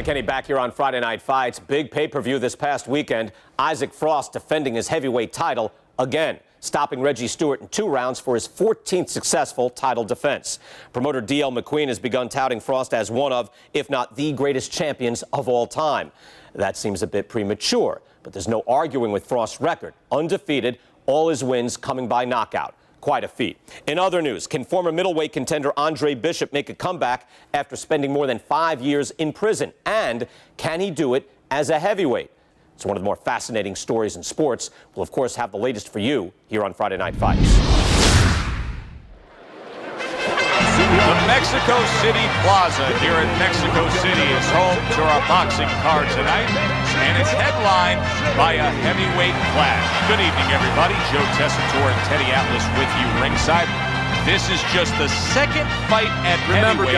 Kenny, back here on Friday Night Fights. Big pay-per-view this past weekend. Isaac Frost defending his heavyweight title again, stopping Reggie Stewart in 2 rounds for his 14th successful title defense. Promoter D.L. McQueen has begun touting Frost as one of, if not the greatest champions of all time. That seems a bit premature, but there's no arguing with Frost's record. Undefeated, all his wins coming by knockout. Quite a feat. In other news, can former middleweight contender Andre Bishop make a comeback after spending more than 5 years in prison? And can he do it as a heavyweight? It's one of the more fascinating stories in sports. We'll, of course, have the latest for you here on Friday Night Fights. The Mexico City Plaza here in Mexico City is home to our boxing card tonight, and it's headlined by a heavyweight clash. Good evening, everybody. Joe Tessitore and Teddy Atlas with you ringside. This is just the second fight at heavyweight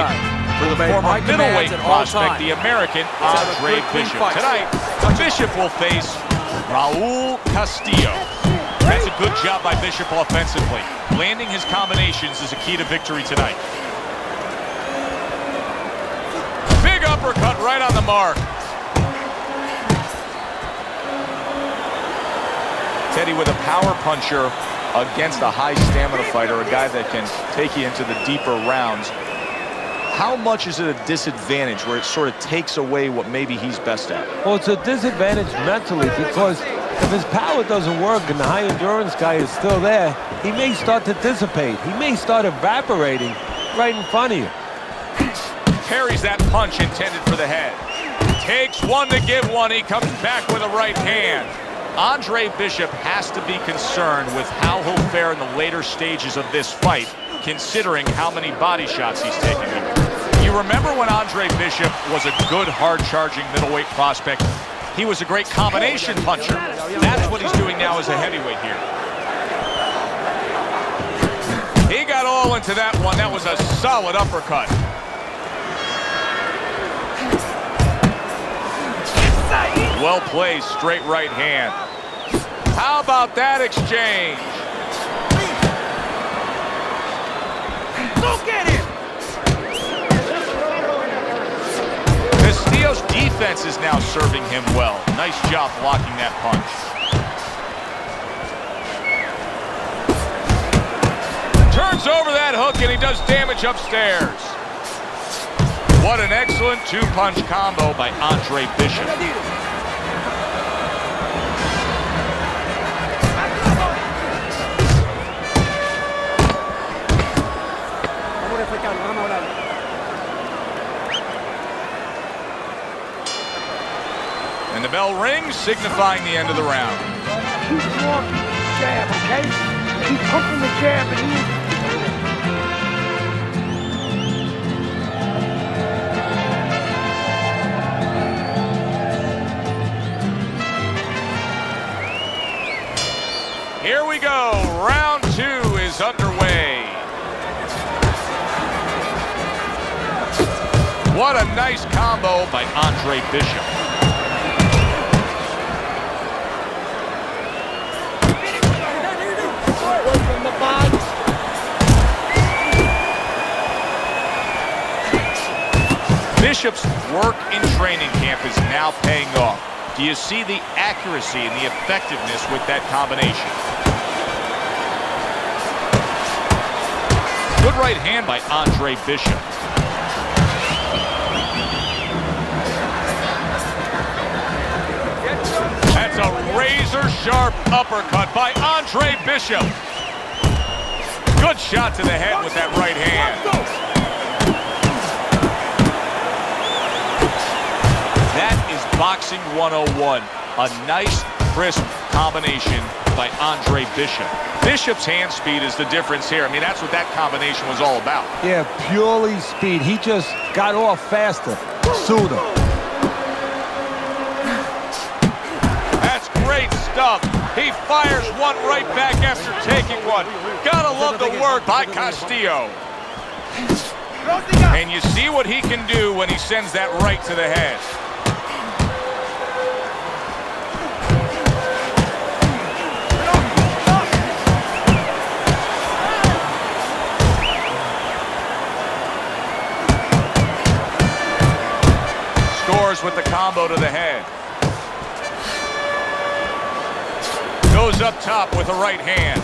for the former middleweight prospect, the American Andre Bishop. Tonight, Bishop will face Raul Castillo. That's a good job by Bishop offensively. Landing his combinations is a key to victory tonight. Big uppercut right on the mark. Teddy with a power puncher against a high stamina fighter, a guy that can take you into the deeper rounds. How much is it a disadvantage where it sort of takes away what maybe he's best at? Well, it's a disadvantage mentally because if his power doesn't work and the high endurance guy is still there, he may start to dissipate. He may start evaporating right in front of you. Parries that punch intended for the head. Takes one to give one. He comes back with a right hand. Andre Bishop has to be concerned with how he'll fare in the later stages of this fight, considering how many body shots he's taking. You remember when Andre Bishop was a good, hard-charging middleweight prospect? He was a great combination puncher. That's what he's doing now as a heavyweight here. He got all into that one. That was a solid uppercut. Well placed, straight right hand. How about that exchange? Go get him! Castillo's defense is now serving him well. Nice job blocking that punch. Turns over that hook and he does damage upstairs. What an excellent 2-punch combo by Andre Bishop. And the bell rings, signifying the end of the round. Keep walking the jab, okay? Keep hooking the jab and Here we go. Round 2 is underway. What a nice combo by Andre Bishop. Bishop's work in training camp is now paying off. Do you see the accuracy and the effectiveness with that combination? Good right hand by Andre Bishop. That's a razor-sharp uppercut by Andre Bishop. Good shot to the head with that right hand. That is boxing 101. A nice, crisp combination by Andre Bishop. Bishop's hand speed is the difference here. I mean, that's what that combination was all about. Yeah, purely speed. He just got off faster, sooner. That's great stuff. He fires one right back after taking one. Gotta love the work by Castillo. And you see what he can do when he sends that right to the head. scores with the combo to the head. Goes up top with a right hand.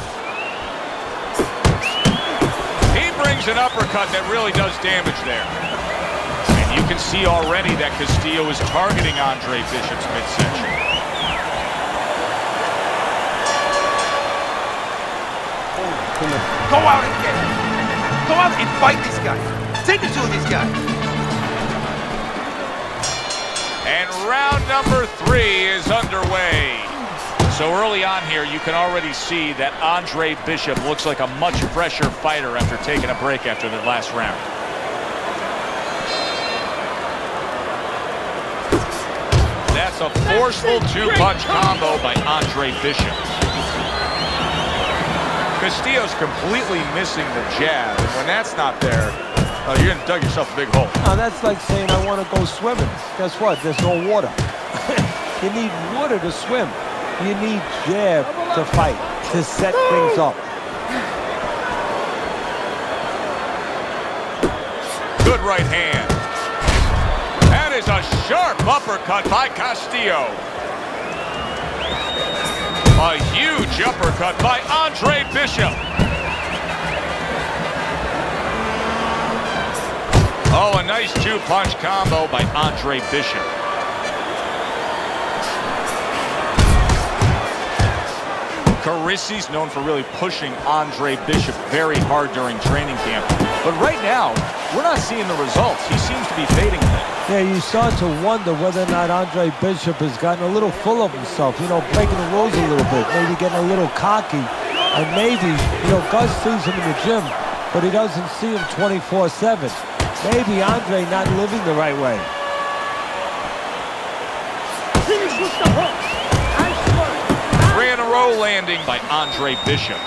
He brings an uppercut that really does damage there. And you can see already that Castillo is targeting Andre Bishop's midsection. Go out and get him. Go out and fight this guy. Take it to this guy. And round number 3 is underway. So early on here, you can already see that Andre Bishop looks like a much fresher fighter after taking a break after the last round. That's a forceful 2-punch combo by Andre Bishop. Castillo's completely missing the jab, and when that's not there, you're gonna dug yourself a big hole. That's like saying I want to go swimming. Guess what? There's no water. You need water to swim. You need jab to fight, to set things up. Good right hand. That is a sharp uppercut by Castillo. A huge uppercut by Andre Bishop. Oh, a nice 2-punch combo by Andre Bishop. Carissie's known for really pushing Andre Bishop very hard during training camp. But right now, we're not seeing the results. He seems to be fading a bit. Yeah, you start to wonder whether or not Andre Bishop has gotten a little full of himself, you know, breaking the rules a little bit, maybe getting a little cocky. And maybe, you know, Gus sees him in the gym, but he doesn't see him 24/7. Maybe Andre not living the right way. Finish with the hook. Three in a row landing by Andre Bishop.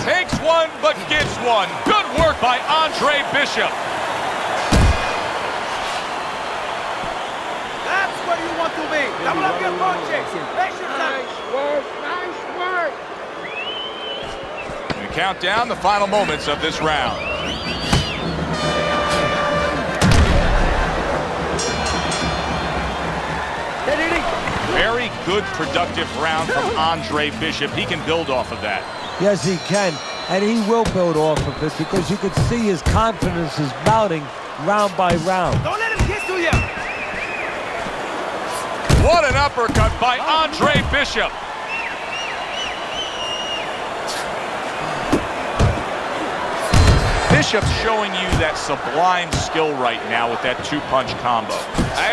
Takes one, but gives one. Good work by Andre Bishop. That's where you want to be. Double up your punches. Make sure Nice work, nice work. We count down the final moments of this round. Very good, productive round from Andre Bishop. He can build off of that. Yes, he can, and he will build off of it because you can see his confidence is mounting round by round. Don't let him get to you. What an uppercut by Andre Bishop. Bishop's showing you that sublime skill right now with that 2-punch combo.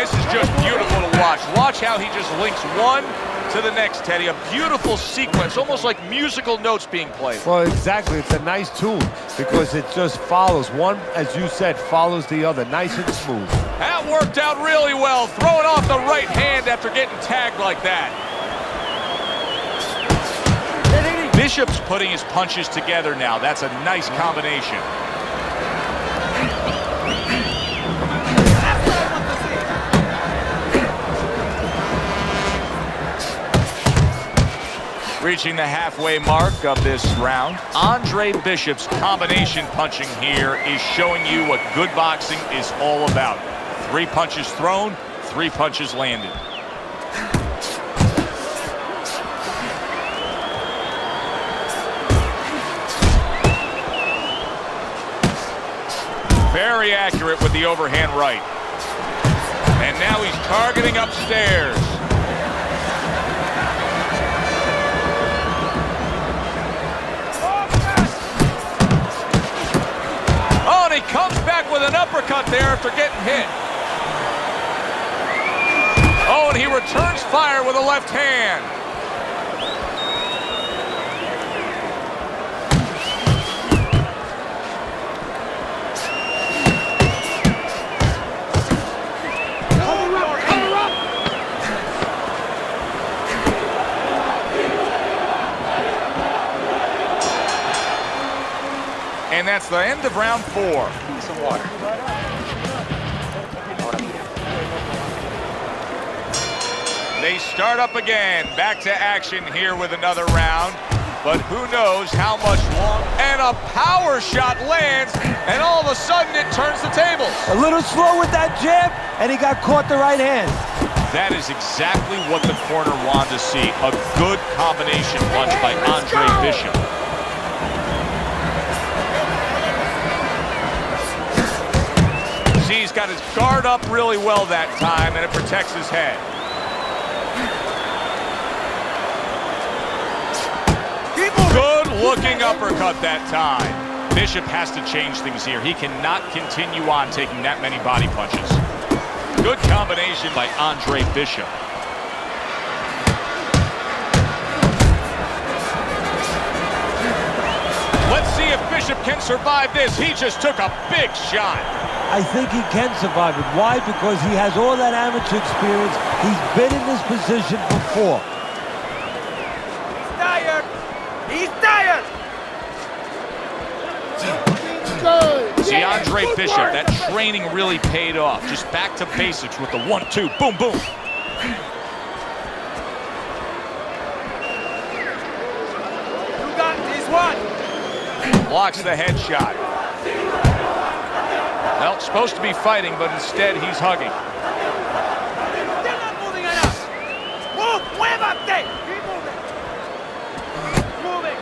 This is just beautiful to watch. Watch how he just links one to the next, Teddy. A beautiful sequence, almost like musical notes being played. Well, exactly. It's a nice tune because it just follows. One, as you said, follows the other. Nice and smooth. That worked out really well. Throwing off the right hand after getting tagged like that. Bishop's putting his punches together now. That's a nice combination. Reaching the halfway mark of this round, Andre Bishop's combination punching here is showing you what good boxing is all about. 3 punches thrown, 3 punches landed. Very accurate with the overhand right. And now he's targeting upstairs. Oh, and he comes back with an uppercut there after getting hit. Oh, and he returns fire with a left hand. And that's the end of round 4. Some water. They start up again. Back to action here with another round. but who knows how much long. And a power shot lands, and all of a sudden it turns the tables. A little slow with that jab, and he got caught the right hand. That is exactly what the corner wanted to see. A good combination punch by Andre Bishop. See, he's got his guard up really well that time, and it protects his head. Good-looking uppercut that time. Bishop has to change things here. He cannot continue on taking that many body punches. Good combination by Andre Bishop. Let's see if Bishop can survive this. He just took a big shot. I think he can survive it. Why? Because he has all that amateur experience. He's been in this position before. He's tired. He's tired. See, Andre Bishop, that training really paid off. Just back to basics with the 1-2, boom, boom. You got this one. Blocks the headshot. Well, supposed to be fighting, but instead he's hugging. Still not moving enough. Move, muévate. Keep moving. Moving.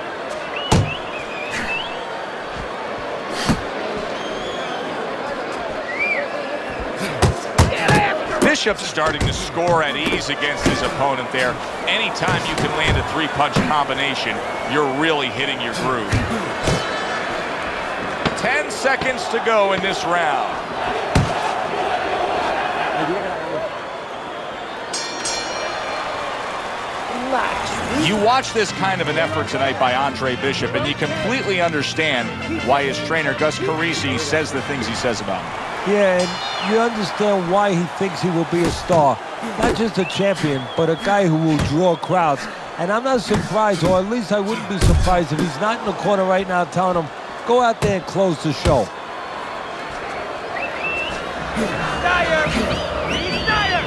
Bishop's starting to score at ease against his opponent there. Anytime you can land a three-punch combination, you're really hitting your groove. 10 seconds to go in this round. You watch this kind of an effort tonight by Andre Bishop, and you completely understand why his trainer, Gus Carisi, says the things he says about him. Yeah, and you understand why he thinks he will be a star. Not just a champion, but a guy who will draw crowds. And I'm not surprised, or at least I wouldn't be surprised if he's not in the corner right now telling him, go out there and close the show. Tired. He's tired.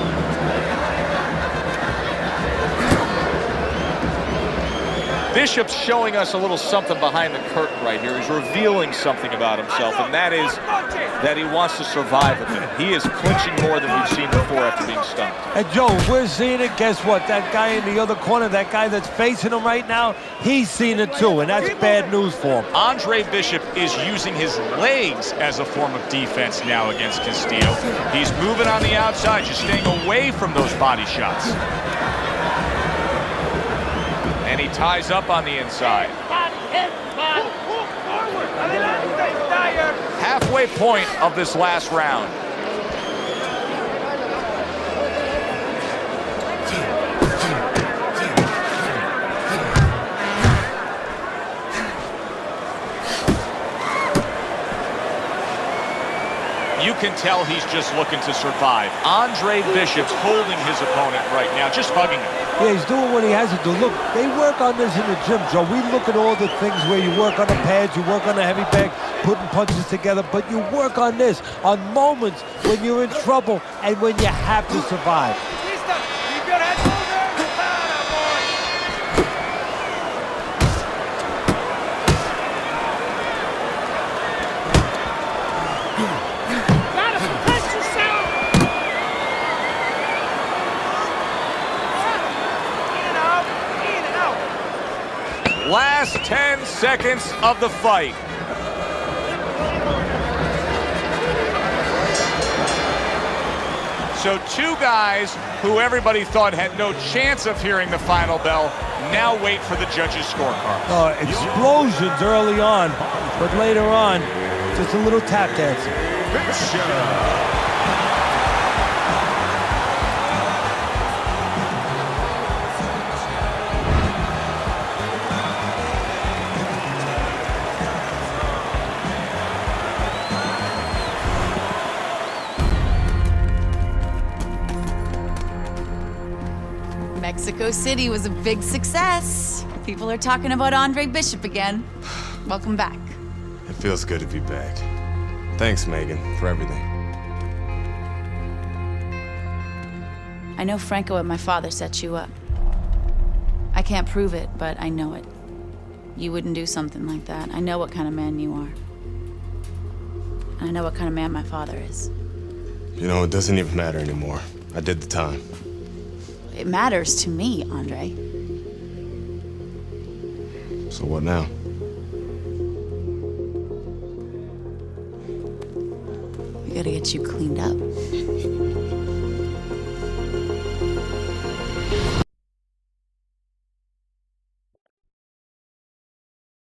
Bishop's showing us a little something behind the curtain right here. He's revealing something about himself, and that is that he wants to survive a bit. He is clinching more than we've seen before after being stunned. And Joe, if we're seeing it, guess what? That guy in the other corner, that guy that's facing him right now, he's seen it too, and that's bad news for him. Andre Bishop is using his legs as a form of defense now against Castillo. He's moving on the outside, just staying away from those body shots. And he ties up on the inside. Halfway point of this last round. You can tell he's just looking to survive. Andre Bishop's holding his opponent right now, just hugging him. Yeah, he's doing what he has to do. Look, they work on this in the gym, Joe. We look at all the things where you work on the pads, you work on the heavy bag, putting punches together, but you work on this, on moments when you're in trouble and when you have to survive. Keep your head moving. Gotta protect yourself. In and out. In and out. Last 10 seconds of the fight. So two guys who everybody thought had no chance of hearing the final bell now wait for the judges' scorecard. Explosions early on, but later on, just a little tap dancing. Mexico City was a big success. People are talking about Andre Bishop again. Welcome back. It feels good to be back. Thanks, Megan, for everything. I know Franco and my father set you up. I can't prove it, but I know it. You wouldn't do something like that. I know what kind of man you are. And I know what kind of man my father is. You know, it doesn't even matter anymore. I did the time. It matters to me, Andre. So what now? We gotta get you cleaned up.